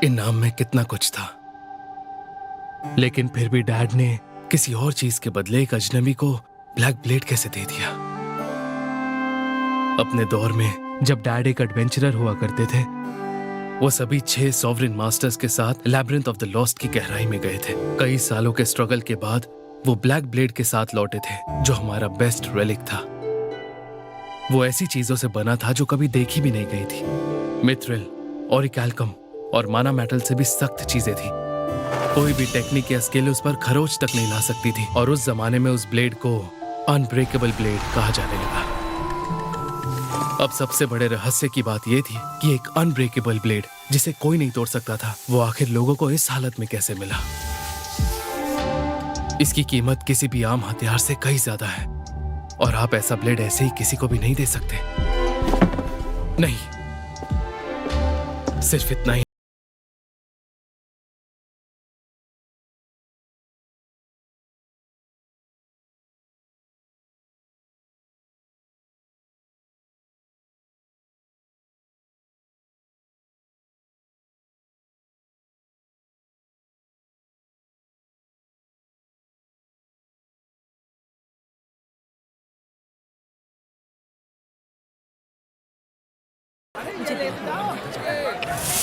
इनाम में कितना कुछ था, लेकिन फिर भी डैड ने किसी और चीज के बदले एक अजनबी को ब्लैक ब्लेड कैसे दे दिया? अपने दौर में जब डैड एक एडवेंचरर हुआ करते थे, वो सभी 6 सॉवरेन मास्टर्स के साथ लैब्रिंथ ऑफ द लॉस्ट की गहराई में गए थे। कई सालों के स्ट्रगल के बाद वो ब्लैक ब्लेड के साथ लौटे थे, जो हमारा बेस्ट रेलिक था। वो ऐसी चीजों से बना था जो कभी देखी भी नहीं गई थी। मिथ्रिल, ऑरिकैल्कम और माना मेटल से भी सख्त चीजें थी। कोई भी टेक्निक या स्किल उस पर खरोच तक नहीं ला सकती थी, और उस जमाने में उस ब्लेड को अनब्रेकेबल ब्लेड कहा जाने लगा। अब सबसे बड़े रहस्य की बात यह थी कि एक अनब्रेकेबल ब्लेड जिसे कोई नहीं तोड़ सकता था, वो आखिर लोगों को इस हालत में कैसे मिला। इसकी कीमत किसी भी आम हथियार से कहीं ज्यादा है, और आप ऐसा ब्लेड ऐसे ही किसी को भी नहीं दे सकते। नहीं, सिर्फ इतना ही।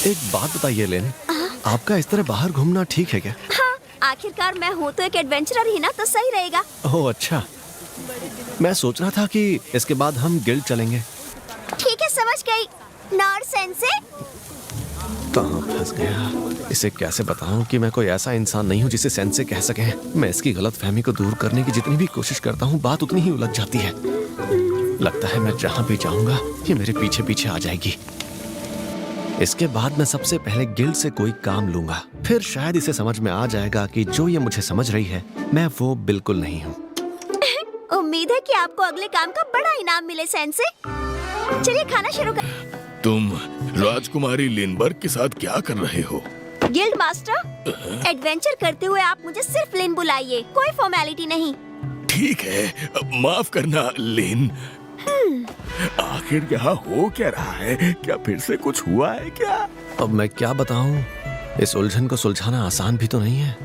एक बात बताइए लेन, आपका इस तरह बाहर घूमना ठीक है क्या? हाँ, आखिरकार मैं हूँ तो एक एडवेंचरर ही ना, तो सही रहेगा। ओह अच्छा, मैं सोच रहा था कि इसके बाद हम गिल्ड चलेंगे। ठीक है, समझ गई। नॉर सेंसे। कहाँ फंस गया? इसे कैसे बताऊं कि मैं कोई ऐसा इंसान नहीं हूँ जिसे सेंसे कह सके। मैं इसकी गलतफहमी को दूर करने की जितनी भी कोशिश करता हूँ, बात उतनी ही उलझ जाती है। लगता है मैं जहाँ भी जाऊंगा ये मेरे पीछे पीछे आ जाएगी। इसके बाद मैं सबसे पहले गिल्ड से कोई काम लूंगा, फिर शायद इसे समझ में आ जाएगा कि जो ये मुझे समझ रही है मैं वो बिल्कुल नहीं हूँ। उम्मीद है कि आपको अगले काम का बड़ा इनाम मिले सेंसे। चलिए खाना शुरू कर। तुम राजकुमारी लिनबर्ग के साथ क्या कर रहे हो? गिल्ड मास्टर, एडवेंचर करते हुए आप मुझे सिर्फ लिन बुलाइए, कोई फॉर्मेलिटी नहीं। ठीक है, माफ करना लिन। आखिर यहाँ हो क्या रहा है? क्या फिर से कुछ हुआ है क्या? अब मैं क्या बताऊं, इस उलझन को सुलझाना आसान भी तो नहीं है।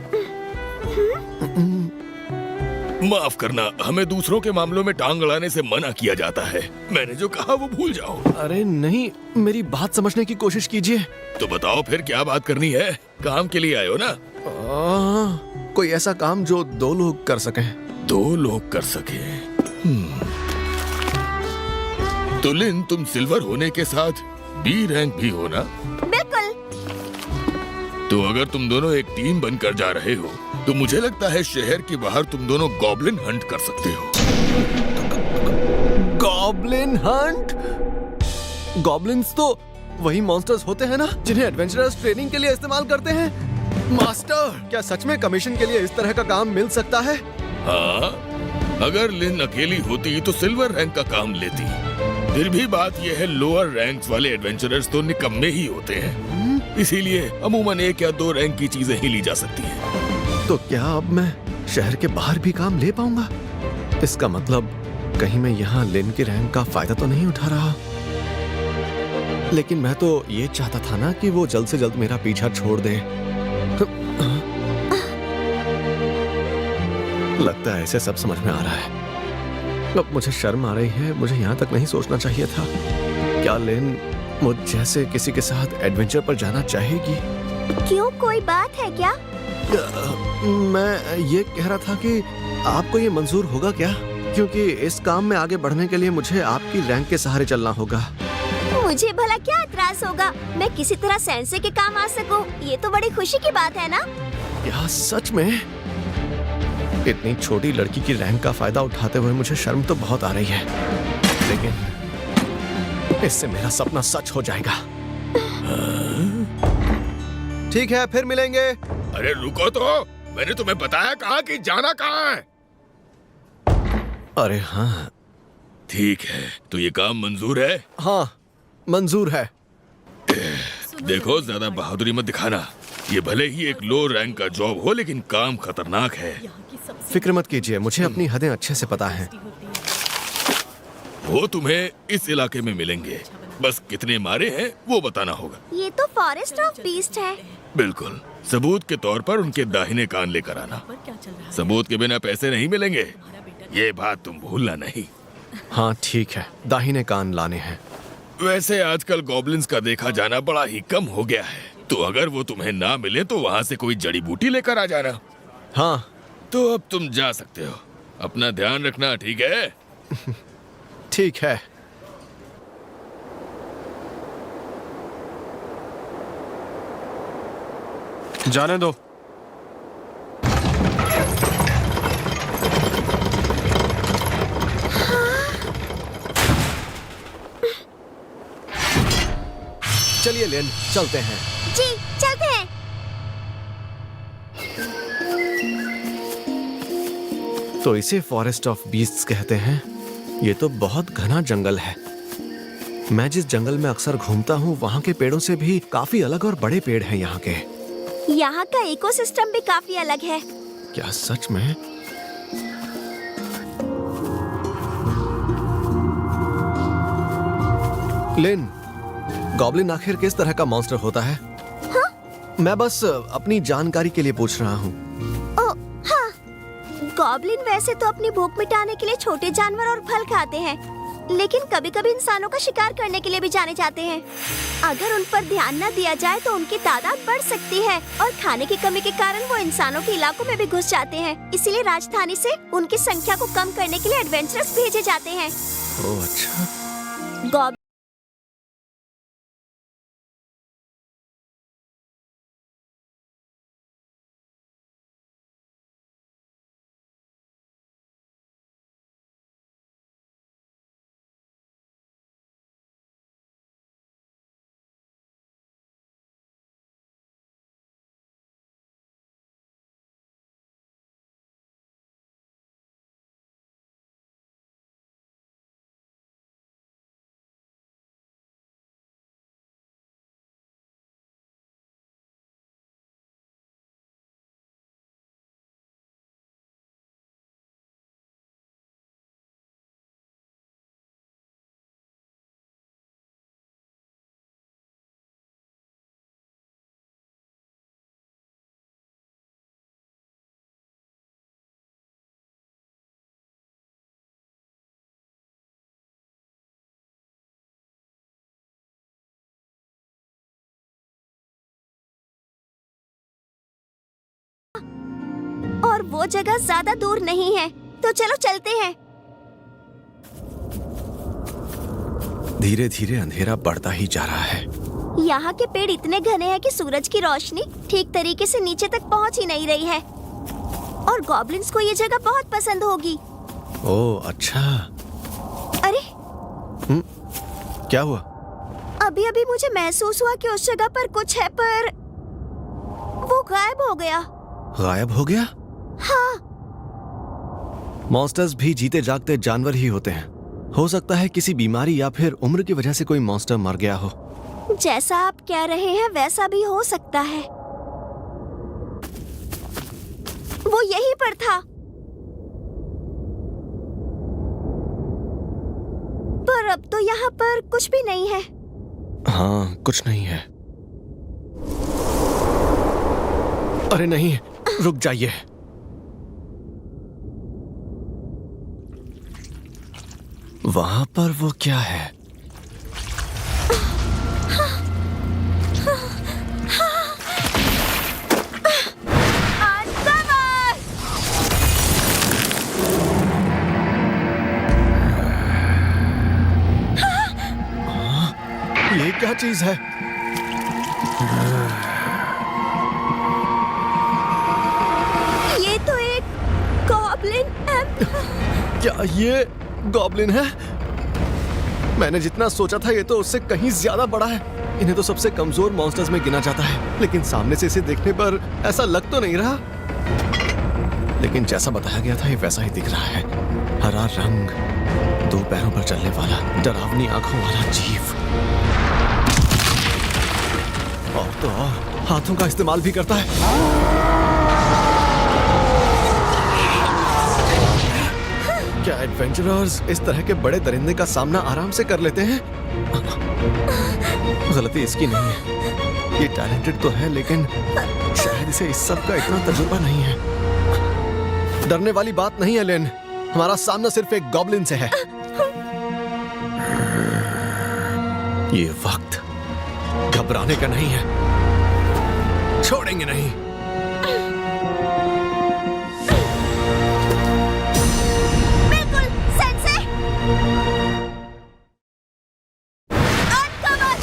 माफ करना, हमें दूसरों के मामलों में टांग अड़ाने से मना किया जाता है। मैंने जो कहा वो भूल जाओ। अरे नहीं, मेरी बात समझने की कोशिश कीजिए। तो बताओ फिर क्या बात करनी है? काम के लिए आए हो ना? कोई ऐसा काम जो 2 लोग कर सकें। 2 लोग कर सके। तो लिन, तुम सिल्वर होने के साथ बी रैंक भी हो ना? बिल्कुल। तो अगर तुम दोनों एक टीम बनकर जा रहे हो, तो मुझे लगता है शहर के बाहर तुम दोनों गॉब्लिन हंट कर सकते हो। Goblin Hunt? गॉब्लिन्स तो वही मॉन्स्टर्स होते हैं ना जिन्हें एडवेंचरर्स ट्रेनिंग के लिए इस्तेमाल करते हैं। मास्टर, क्या सच में कमीशन के लिए इस तरह का काम मिल सकता है? हाँ, अगर लिन अकेली होती तो सिल्वर रैंक का काम लेती। फिर भी बात यह है, लोअर रैंक्स वाले एडवेंचरर्स तो निकम्मे ही होते हैं, इसीलिए अमूमन 1 या 2 रैंक की चीजें ही ली जा सकती हैं। तो क्या अब मैं शहर के बाहर भी काम ले पाऊंगा? इसका मतलब कहीं मैं यहाँ लिन के रैंक का फायदा तो नहीं उठा रहा। लेकिन मैं तो ये चाहता था ना कि वो जल्द से जल्द मेरा पीछा छोड़ दे। लगता है इसे सब समझ में आ रहा है। अब मुझे शर्म आ रही है, मुझे यहाँ तक नहीं सोचना चाहिए था। क्या लिन मुझ जैसे किसी के साथ एडवेंचर पर जाना चाहेगी? क्यों, कोई बात है क्या? मैं ये कह रहा था कि आपको ये मंजूर होगा क्या? क्योंकि इस काम में आगे बढ़ने के लिए मुझे आपकी रैंक के सहारे चलना होगा। मुझे भला क्या एतराज होगा? मैं किसी तरह सेंसे के काम आ सकूं, ये तो बड़ी खुशी की बात है ना? क्या सच में? इतनी छोटी लड़की की रैंक का फायदा उठाते हुए मुझे शर्म तो बहुत आ रही है, लेकिन इससे मेरा सपना सच हो जाएगा। ठीक है, फिर मिलेंगे। अरे रुको तो, मैंने तुम्हें बताया कहा कि जाना कहाँ है। अरे हाँ ठीक है, तो ये काम मंजूर है? हाँ मंजूर है। देखो, ज्यादा बहादुरी मत दिखाना। ये भले ही एक लो रैंक का जॉब हो, लेकिन काम खतरनाक है। फिक्र मत कीजिए, मुझे अपनी हदें अच्छे से पता है। वो तुम्हें इस इलाके में मिलेंगे। बस कितने मारे हैं वो बताना होगा। ये तो फॉरेस्ट ऑफ बीस्ट है। बिल्कुल, सबूत के तौर पर उनके दाहिने कान लेकर आना। सबूत के बिना पैसे नहीं मिलेंगे, ये बात तुम भूलना नहीं। हाँ ठीक है, दाहिने कान लाने हैं। वैसे आजकल गॉब्लिन्स का देखा जाना बड़ा ही कम हो गया है, तो अगर वो तुम्हें ना मिले तो वहाँ से कोई जड़ी बूटी लेकर आ जाना। हाँ तो अब तुम जा सकते हो। अपना ध्यान रखना, ठीक है? ठीक है। जाने दो। चलिए लेन, चलते हैं। जी चलते हैं। तो इसे फॉरेस्ट ऑफ बीस्ट्स कहते हैं। ये तो बहुत घना जंगल है। मैं जिस जंगल में अक्सर घूमता हूँ वहाँ के पेड़ों से भी काफी अलग और बड़े पेड़ हैं यहाँ के। यहाँ का इकोसिस्टम भी काफी अलग है। क्या सच में? लिन, गॉब्लिन आखिर किस तरह का मॉन्स्टर होता है? हाँ? मैं बस अपनी जानकारी के लिए पूछ रहा हूँ। हाँ, गॉब्लिन वैसे तो अपनी भूख मिटाने के लिए छोटे जानवर और फल खाते हैं, लेकिन कभी-कभी इंसानों का शिकार करने के लिए भी जाने जाते हैं। अगर उन पर ध्यान न दिया जाए तो उनकी तादाद बढ़ सकती है और खाने की कमी के कारण वो इंसानों के इलाकों में भी घुस जाते हैं। इसीलिए राजधानी से उनकी संख्या को कम करने के लिए एडवेंचरर्स भेजे जाते हैं। ओह अच्छा। गॉब्लिन और वो जगह ज्यादा दूर नहीं है, तो चलो चलते हैं। धीरे धीरे अंधेरा बढ़ता ही जा रहा है। यहाँ के पेड़ इतने घने हैं कि सूरज की रोशनी ठीक तरीके से नीचे तक पहुँच ही नहीं रही है, और गॉब्लिन्स को ये जगह बहुत पसंद होगी। ओह अच्छा। अरे क्या हुआ? अभी अभी मुझे महसूस हुआ कि उस जगह पर कुछ है, पर वो गायब हो गया। गायब हो गया? हाँ। मॉन्स्टर्स भी जीते जागते जानवर ही होते हैं। हो सकता है किसी बीमारी या फिर उम्र की वजह से कोई मॉन्स्टर मर गया हो। जैसा आप कह रहे हैं वैसा भी हो सकता है। वो यहीं पर था, पर अब तो यहाँ पर कुछ भी नहीं है। हाँ, कुछ नहीं है। अरे नहीं, रुक जाइए। वहां पर वो क्या है? ये क्या चीज है? ये तो एक गॉब्लिन है। क्या ये गॉब्लिन है? मैंने जितना सोचा था ये तो उससे कहीं ज्यादा बड़ा है। इन्हें तो सबसे कमजोर मॉन्स्टर्स में गिना जाता है, लेकिन सामने से इसे देखने पर ऐसा लग तो नहीं रहा। लेकिन जैसा बताया गया था ये वैसा ही दिख रहा है। हरा रंग, दो पैरों पर चलने वाला, डरावनी आंखों वाला जीव, और तो और हाथों का इस्तेमाल भी करता है। क्या एडवेंचरर्स इस तरह के बड़े दरिंदे का सामना आराम से कर लेते हैं? गलती इसकी नहीं है, ये टैलेंटेड तो है लेकिन शायद इसे इस सब का इतना तजुर्बा नहीं है। डरने वाली बात नहीं है लेन, हमारा सामना सिर्फ एक गॉब्लिन से है। ये वक्त घबराने का नहीं है, छोड़ेंगे नहीं। बिल्कुल सेंसे। अनकवर।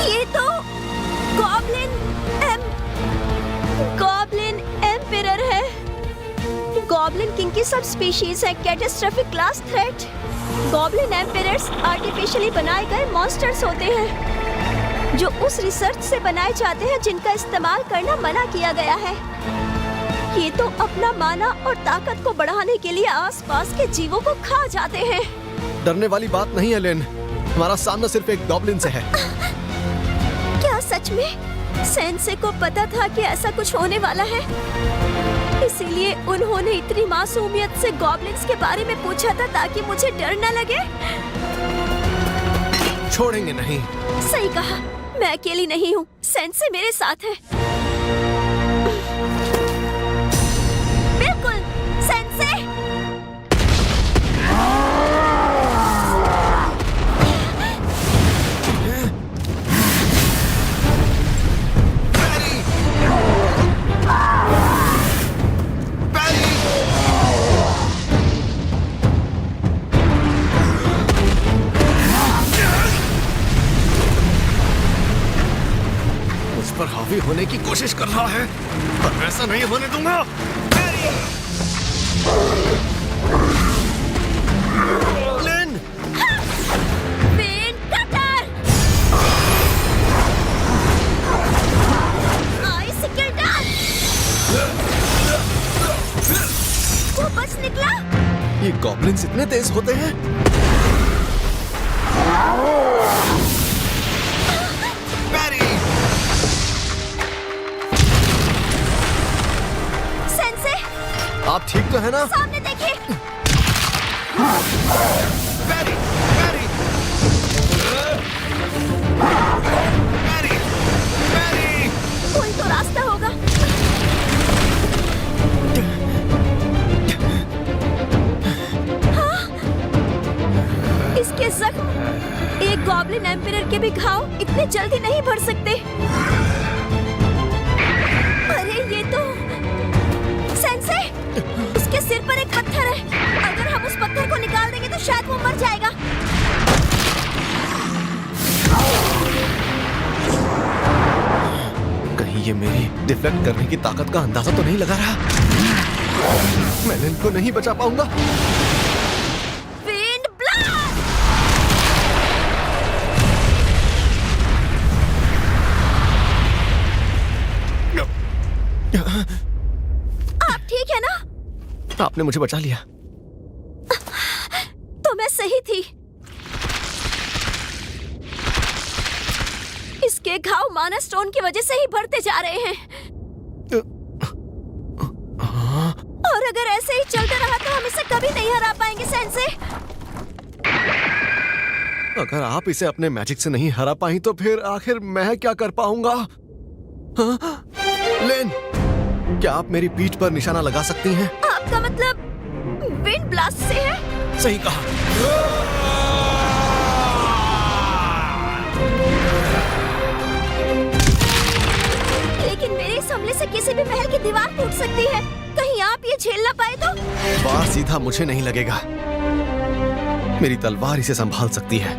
ये तो गॉब्लिन एम्पिरर है। गॉब्लिन किंग की सब स्पीशीज है catastrophic class threat. Goblin emperors artificially बनाए गए मॉन्स्टर्स होते हैं जो उस रिसर्च से बनाए जाते हैं जिनका इस्तेमाल करना मना किया गया है। ये तो अपना माना और ताकत को बढ़ाने के लिए आसपास के जीवों को खा जाते हैं। डरने वाली बात नहीं है लेन, हमारा सामना सिर्फ एक गॉब्लिन से है। क्या सच में सेंसे को पता था कि ऐसा कुछ होने वाला है? इसीलिए उन्होंने इतनी मासूमियत से गॉब्लिन्स के बारे में पूछा था ताकि मुझे डर न लगे। छोड़ेंगे नहीं। सही कहा, मैं अकेली नहीं हूँ, सेंसे मेरे साथ है। बिल्कुल सेंसे। पर हावी होने की कोशिश कर रहा है, पर ऐसा नहीं होने दूंगा। लेन! Pen cutter! Ice killer! वो बच निकला। ये गॉब्लिन्स इतने तेज होते हैं? आप ठीक तो है ना? सामने देखिए। बैरी, बैरी, बैरी, बैरी। कोई तो रास्ता होगा। हाँ? इसके जख्म एक गॉब्लिन एम्पिरर के भी घाव इतने जल्दी नहीं भर सकते। अरे ये तो सेंसे, उसके सिर पर एक पत्थर है। अगर हम उस पत्थर को निकाल देंगे तो शायद वो मर जाएगा। कहीं ये मेरी डिफ्लेक्ट करने की ताकत का अंदाजा तो नहीं लगा रहा? मैं इनको नहीं बचा पाऊंगा। Wind blast! आप ठीक है ना? आपने मुझे बचा लिया। तो मैं सही थी। इसके घाव माना स्टोन की वजह से ही बढ़ते जा रहे हैं। और अगर ऐसे ही चलता रहा तो हम इसे कभी नहीं हरा पाएंगे सेंसे। अगर आप इसे अपने मैजिक से नहीं हरा पाई तो फिर आखिर मैं क्या कर पाऊंगा? हाँ? लेन, क्या आप मेरी पीठ पर निशाना लगा सकती हैं? आपका मतलब विंड ब्लास्ट से है? सही कहा। लेकिन मेरे इस हमले से किसी भी महल की दीवार टूट सकती है। कहीं आप ये झेल ना पाए तो? वार सीधा मुझे नहीं लगेगा, मेरी तलवार इसे संभाल सकती है।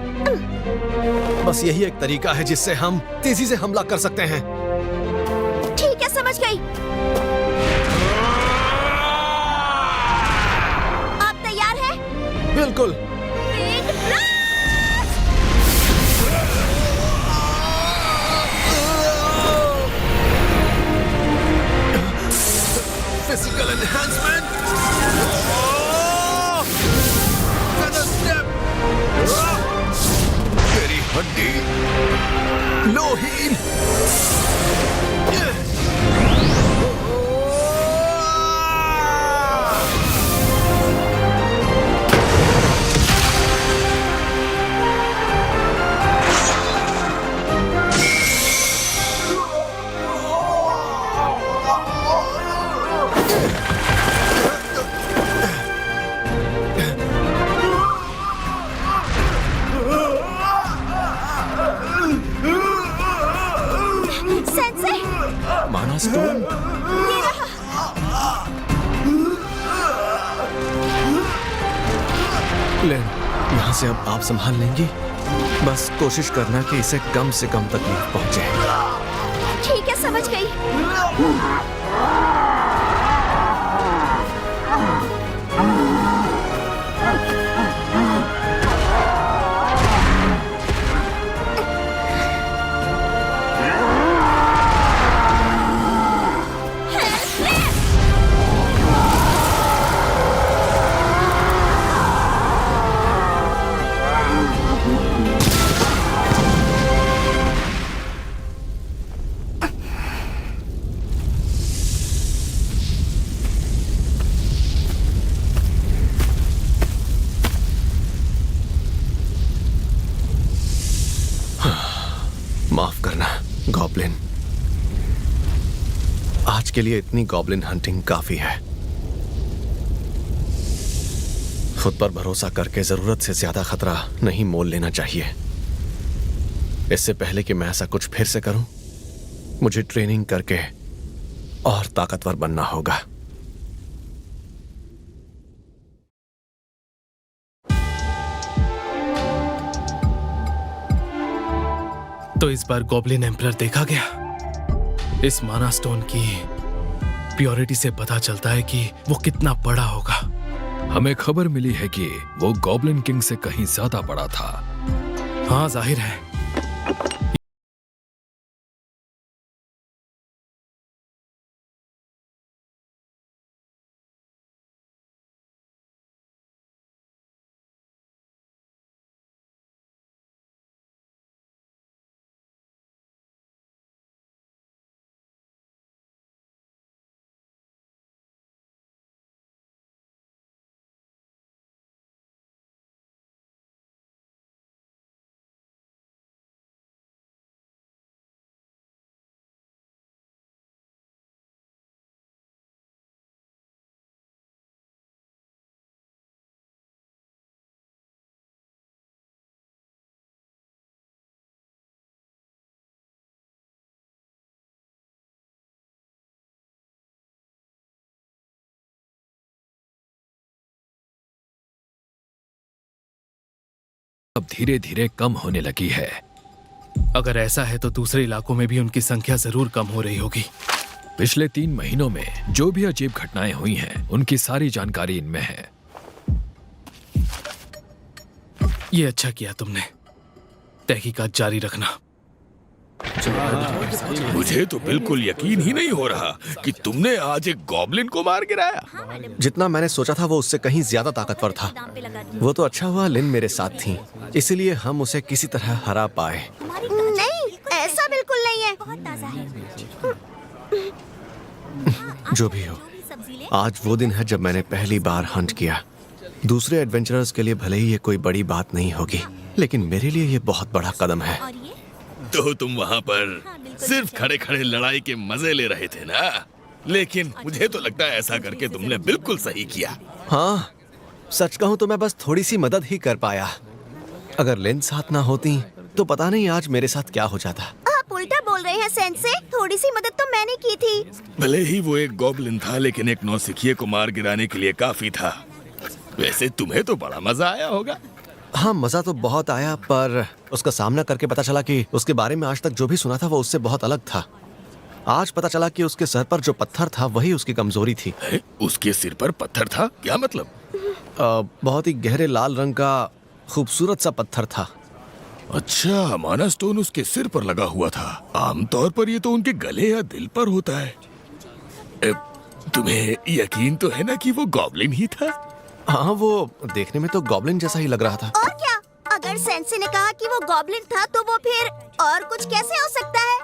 बस यही एक तरीका है जिससे हम तेजी से हमला कर सकते हैं। ठीक है, समझ गई। आप तैयार हैं? बिल्कुल। Wind blast! Physical enhancement. Feather step. मेरी सेंसे, माना स्टोन। ये रहा। लेन, यहाँ से अब आप संभाल लेंगी। बस कोशिश करना कि इसे कम से कम तकलीफ पहुंचे। ठीक है, समझ गई। माफ करना गॉब्लिन, आज के लिए इतनी गॉब्लिन हंटिंग काफी है। खुद पर भरोसा करके जरूरत से ज्यादा खतरा नहीं मोल लेना चाहिए। इससे पहले कि मैं ऐसा कुछ फिर से करूं, मुझे ट्रेनिंग करके और ताकतवर बनना होगा। तो इस बार गॉब्लिन एम्परर देखा गया। इस माना स्टोन की प्योरिटी से पता चलता है कि वो कितना बड़ा होगा। हमें खबर मिली है कि वो गॉब्लिन किंग से कहीं ज्यादा बड़ा था। हाँ, जाहिर है। अब धीरे धीरे कम होने लगी है। अगर ऐसा है तो दूसरे इलाकों में भी उनकी संख्या जरूर कम हो रही होगी। पिछले 3 महीनों में जो भी अजीब घटनाएं हुई हैं, उनकी सारी जानकारी इनमें है। ये अच्छा किया तुमने। तहकीकात जारी रखना। मुझे तो बिल्कुल यकीन ही नहीं हो रहा कि तुमने आज एक गॉब्लिन को मार गिराया। जितना मैंने सोचा था वो उससे कहीं ज्यादा ताकतवर था। वो तो अच्छा हुआ लिन मेरे साथ थी, इसीलिए हम उसे किसी तरह हरा पाए। नहीं, ऐसा बिल्कुल नहीं है। बहुत ताजा है। जो भी हो, आज वो दिन है जब मैंने पहली बार हंट किया। दूसरे एडवेंचरर्स के लिए भले ही ये कोई बड़ी बात नहीं होगी, लेकिन मेरे लिए ये बहुत बड़ा कदम है। तो तुम वहाँ पर सिर्फ खड़े खड़े लड़ाई के मजे ले रहे थे ना? लेकिन मुझे तो लगता है ऐसा करके तुमने बिल्कुल सही किया। हाँ, सच कहूँ तो मैं बस थोड़ी सी मदद ही कर पाया। अगर लिन साथ ना होती तो पता नहीं आज मेरे साथ क्या हो जाता। आप उल्टा बोल रहे हैं सेंसे। थोड़ी सी मदद तो मैंने की थी। भले ही वो एक गॉब्लिन था, लेकिन एक नौसिखिए को मार गिराने के लिए काफी था। वैसे तुम्हें तो बड़ा मजा आया होगा। हाँ, मजा तो बहुत आया, पर उसका सामना करके पता चला कि उसके बारे में आज तक जो भी सुना था वो उससे बहुत अलग था। आज पता चला कि उसके सर पर जो पत्थर था वही उसकी कमजोरी थी। उसके सिर पर पत्थर था? क्या मतलब? बहुत ही गहरे लाल रंग का खूबसूरत सा पत्थर था। अच्छा, माना स्टोन उसके सिर पर लगा हुआ था। आमतौर पर ये तो उनके गले या दिल पर होता है। तुम्हें यकीन तो है ना कि वो गॉब्लिन ही था? हाँ, वो देखने में तो गॉब्लिन जैसा ही लग रहा था। और क्या? अगर सेंसे ने कहा कि वो गॉब्लिन था तो वो फिर और कुछ कैसे हो सकता है?